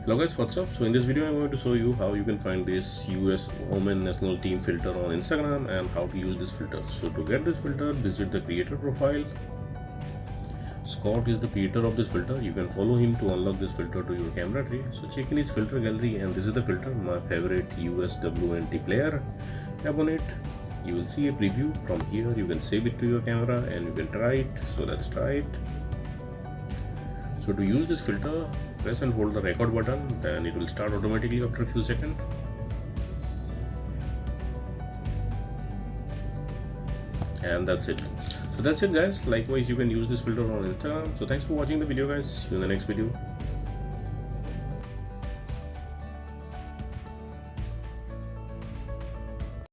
Hello guys, what's up? So in this video I'm going to show you how you can find this US Women National Team filter on Instagram and how to use this filter. So to get this filter, visit the creator profile. Scott is the creator of this filter. You can follow him to unlock this filter to your camera tray. So check in his filter gallery and this is the filter, my favorite USWNT player. Tap on it. You will see a preview. From here you can save it to your camera and you can try it. So let's try it. So to use this filter, press and hold the record button, then it will start automatically after a few seconds. And that's it. So that's it guys. Likewise you can use this filter on Instagram. So thanks for watching the video guys. See you in the next video.